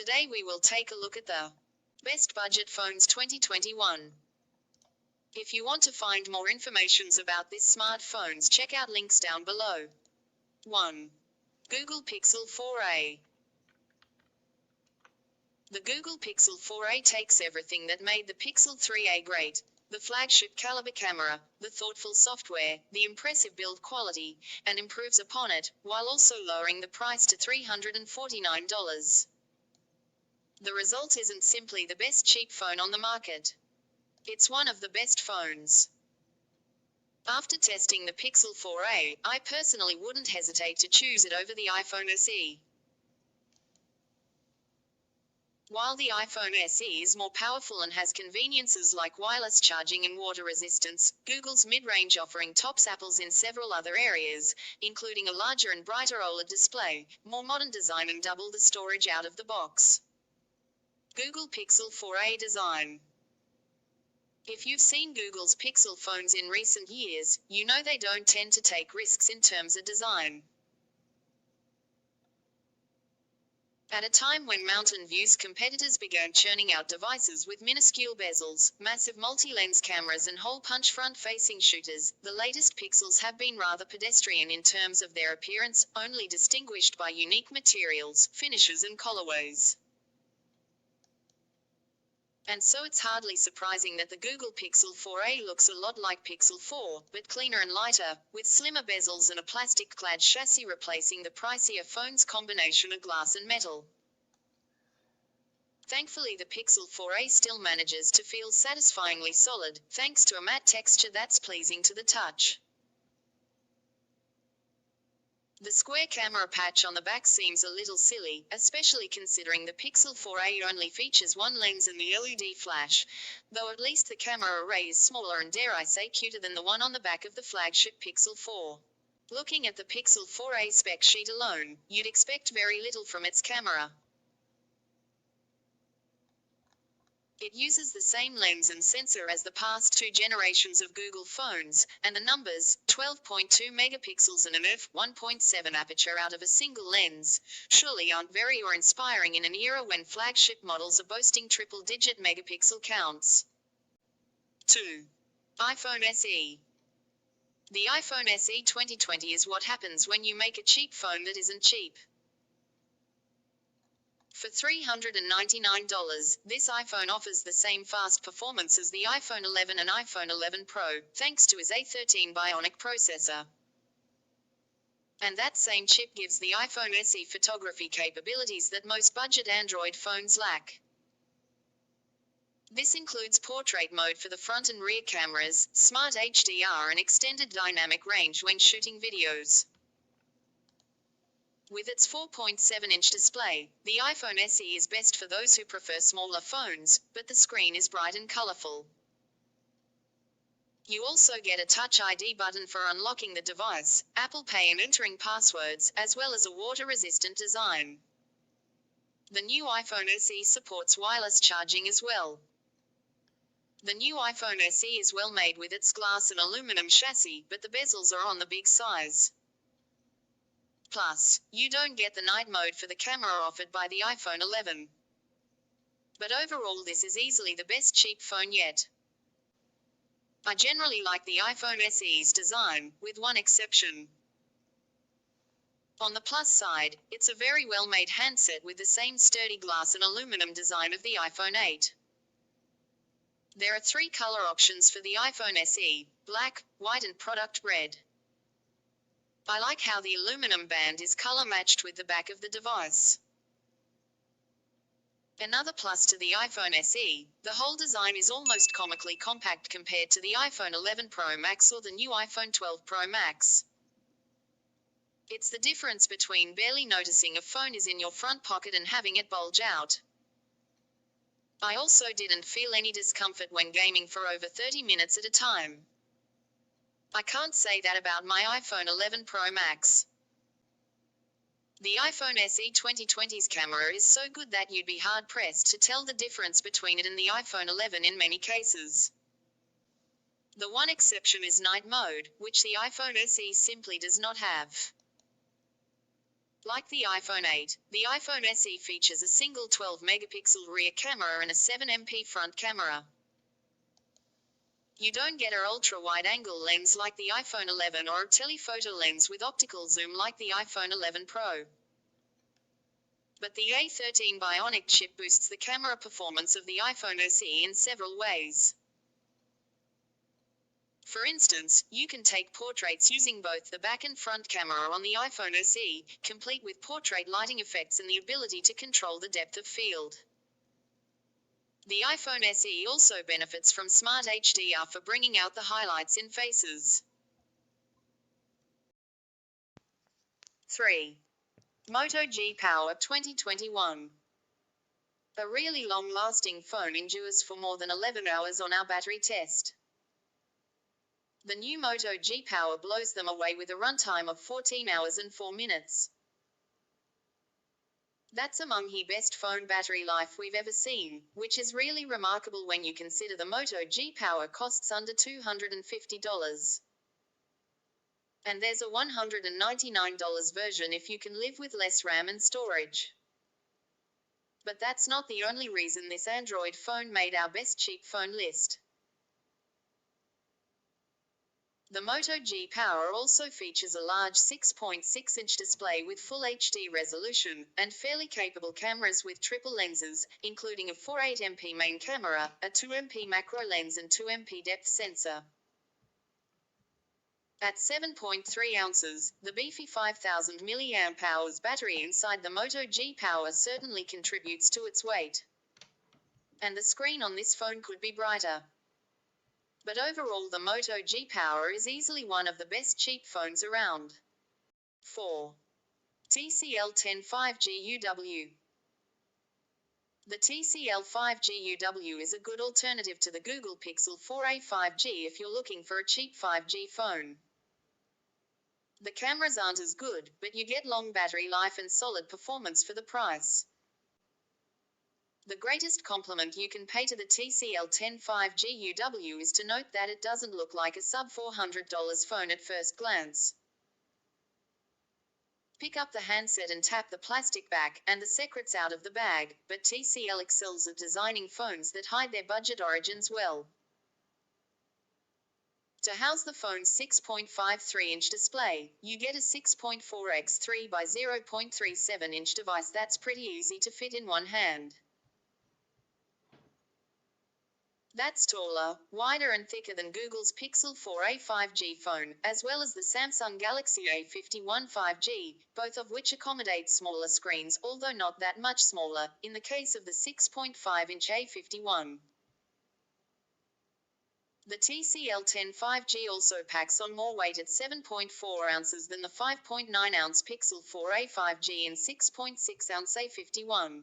Today we will take a look at the Best Budget Phones 2021. If you want to find more information about these smartphones, check out links down below. 1. Google Pixel 4a. The Google Pixel 4a takes everything that made the Pixel 3a great: the flagship caliber camera, the thoughtful software, the impressive build quality, and improves upon it, while also lowering the price to $349. The result isn't simply the best cheap phone on the market. It's one of the best phones. After testing the Pixel 4a, I personally wouldn't hesitate to choose it over the iPhone SE. While the iPhone SE is more powerful and has conveniences like wireless charging and water resistance, Google's mid-range offering tops Apple's in several other areas, including a larger and brighter OLED display, more modern design, and double the storage out of the box. Google Pixel 4a design. If you've seen Google's Pixel phones in recent years, you know they don't tend to take risks in terms of design. At a time when Mountain View's competitors began churning out devices with minuscule bezels, massive multi-lens cameras, and hole-punch front-facing shooters, the latest Pixels have been rather pedestrian in terms of their appearance, only distinguished by unique materials, finishes, and colorways. And so it's hardly surprising that the Google Pixel 4a looks a lot like Pixel 4, but cleaner and lighter, with slimmer bezels and a plastic-clad chassis replacing the pricier phone's combination of glass and metal. Thankfully, the Pixel 4a still manages to feel satisfyingly solid, thanks to a matte texture that's pleasing to the touch. The square camera patch on the back seems a little silly, especially considering the Pixel 4a only features one lens and the LED flash, though at least the camera array is smaller and, dare I say, cuter than the one on the back of the flagship Pixel 4. Looking at the Pixel 4a spec sheet alone, you'd expect very little from its camera. It uses the same lens and sensor as the past two generations of Google phones, and the numbers, 12.2 megapixels and an f1.7 aperture out of a single lens, surely aren't very inspiring in an era when flagship models are boasting triple-digit megapixel counts. 2. iPhone SE. The iPhone SE 2020 is what happens when you make a cheap phone that isn't cheap. For $399, this iPhone offers the same fast performance as the iPhone 11 and iPhone 11 Pro, thanks to its A13 Bionic processor. And that same chip gives the iPhone SE photography capabilities that most budget Android phones lack. This includes portrait mode for the front and rear cameras, smart HDR, and extended dynamic range when shooting videos. With its 4.7-inch display, the iPhone SE is best for those who prefer smaller phones, but the screen is bright and colorful. You also get a Touch ID button for unlocking the device, Apple Pay, and entering passwords, as well as a water-resistant design. The new iPhone SE supports wireless charging as well. The new iPhone SE is well made with its glass and aluminum chassis, but the bezels are on the big size. Plus, you don't get the night mode for the camera offered by the iPhone 11. But overall, this is easily the best cheap phone yet. I generally like the iPhone SE's design, with one exception. On the plus side, it's a very well-made handset with the same sturdy glass and aluminum design of the iPhone 8. There are 3 color options for the iPhone SE: black, white, and product red. I like how the aluminum band is color matched with the back of the device. Another plus to the iPhone SE, the whole design is almost comically compact compared to the iPhone 11 Pro Max or the new iPhone 12 Pro Max. It's the difference between barely noticing a phone is in your front pocket and having it bulge out. I also didn't feel any discomfort when gaming for over 30 minutes at a time. I can't say that about my iPhone 11 Pro Max. The iPhone SE 2020's camera is so good that you'd be hard-pressed to tell the difference between it and the iPhone 11 in many cases. The one exception is night mode, which the iPhone SE simply does not have. Like the iPhone 8, the iPhone SE features a single 12-megapixel rear camera and a 7MP front camera. You don't get an ultra-wide-angle lens like the iPhone 11 or a telephoto lens with optical zoom like the iPhone 11 Pro. But the A13 Bionic chip boosts the camera performance of the iPhone SE in several ways. For instance, you can take portraits using both the back and front camera on the iPhone SE, complete with portrait lighting effects and the ability to control the depth of field. The iPhone SE also benefits from Smart HDR for bringing out the highlights in faces. 3. Moto G Power 2021. A really long-lasting phone endures for more than 11 hours on our battery test. The new Moto G Power blows them away with a runtime of 14 hours and 4 minutes. That's among the best phone battery life we've ever seen, which is really remarkable when you consider the Moto G Power costs under $250. And there's a $199 version if you can live with less RAM and storage. But that's not the only reason this Android phone made our best cheap phone list. The Moto G Power also features a large 6.6-inch display with full HD resolution, and fairly capable cameras with triple lenses, including a 48MP main camera, a 2MP macro lens and 2MP depth sensor. At 7.3 ounces, the beefy 5000 mAh battery inside the Moto G Power certainly contributes to its weight. And the screen on this phone could be brighter. But overall the Moto G Power is easily one of the best cheap phones around. 4. TCL 10 5G UW. The TCL 5G UW is a good alternative to the Google Pixel 4a 5G if you're looking for a cheap 5G phone. The cameras aren't as good, but you get long battery life and solid performance for the price. The greatest compliment you can pay to the TCL 10 5G UW is to note that it doesn't look like a sub-$400 phone at first glance. Pick up the handset and tap the plastic back, and the secret's out of the bag, but TCL excels at designing phones that hide their budget origins well. To house the phone's 6.53-inch display, you get a 6.4x 3 by 0.37-inch device that's pretty easy to fit in one hand. That's taller, wider and thicker than Google's Pixel 4a 5G phone, as well as the Samsung Galaxy A51 5G, both of which accommodate smaller screens, although not that much smaller, in the case of the 6.5-inch A51. The TCL 10 5G also packs on more weight at 7.4 ounces than the 5.9-ounce Pixel 4a 5G and 6.6-ounce A51.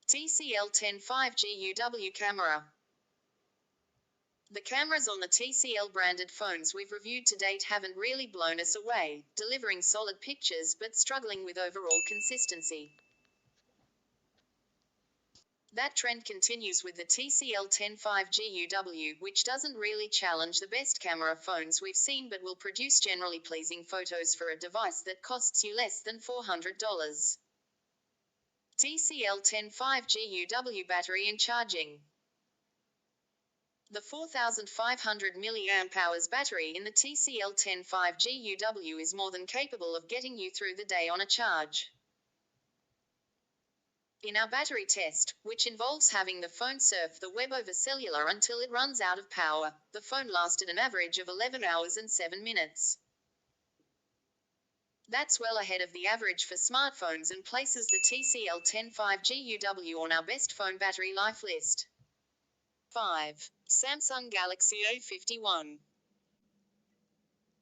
TCL 10 5G UW camera. The cameras on the TCL branded phones we've reviewed to date haven't really blown us away, delivering solid pictures but struggling with overall consistency. That trend continues with the TCL 10 5G UW, which doesn't really challenge the best camera phones we've seen but will produce generally pleasing photos for a device that costs you less than $400. TCL 10 5G UW battery and charging. The 4,500 mAh battery in the TCL 10 5G UW is more than capable of getting you through the day on a charge. In our battery test, which involves having the phone surf the web over cellular until it runs out of power, the phone lasted an average of 11 hours and 7 minutes. That's well ahead of the average for smartphones and places the TCL 10 5G UW on our best phone battery life list. 5. Samsung Galaxy A51.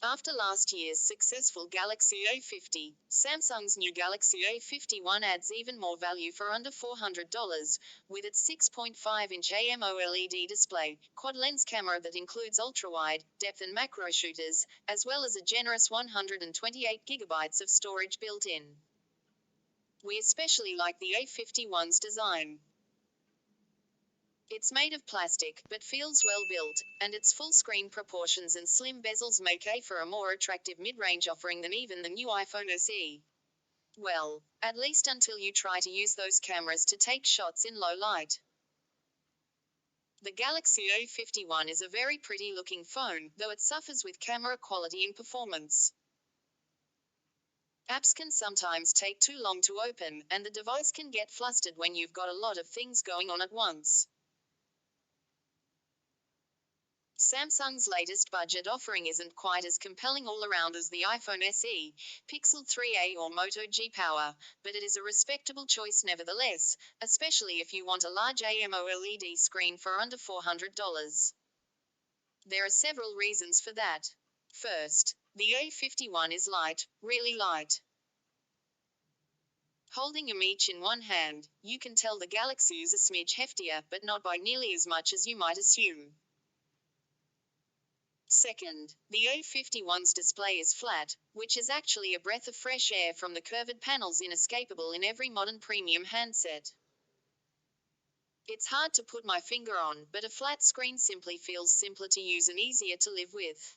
After last year's successful Galaxy A50, Samsung's new Galaxy A51 adds even more value for under $400, with its 6.5-inch AMOLED display, quad-lens camera that includes ultra-wide, depth and macro shooters, as well as a generous 128GB of storage built in. We especially like the A51's design. It's made of plastic, but feels well built, and its full-screen proportions and slim bezels make it for a more attractive mid-range offering than even the new iPhone SE. Well, at least until you try to use those cameras to take shots in low light. The Galaxy A51 is a very pretty looking phone, though it suffers with camera quality and performance. Apps can sometimes take too long to open, and the device can get flustered when you've got a lot of things going on at once. Samsung's latest budget offering isn't quite as compelling all around as the iPhone SE, Pixel 3a or Moto G Power, but it is a respectable choice nevertheless, especially if you want a large AMOLED screen for under $400. There are several reasons for that. First, the A51 is light, really light. Holding them each in one hand, you can tell the Galaxy is a smidge heftier, but not by nearly as much as you might assume. Second, the A51's display is flat, which is actually a breath of fresh air from the curved panels inescapable in every modern premium handset. It's hard to put my finger on, but a flat screen simply feels simpler to use and easier to live with.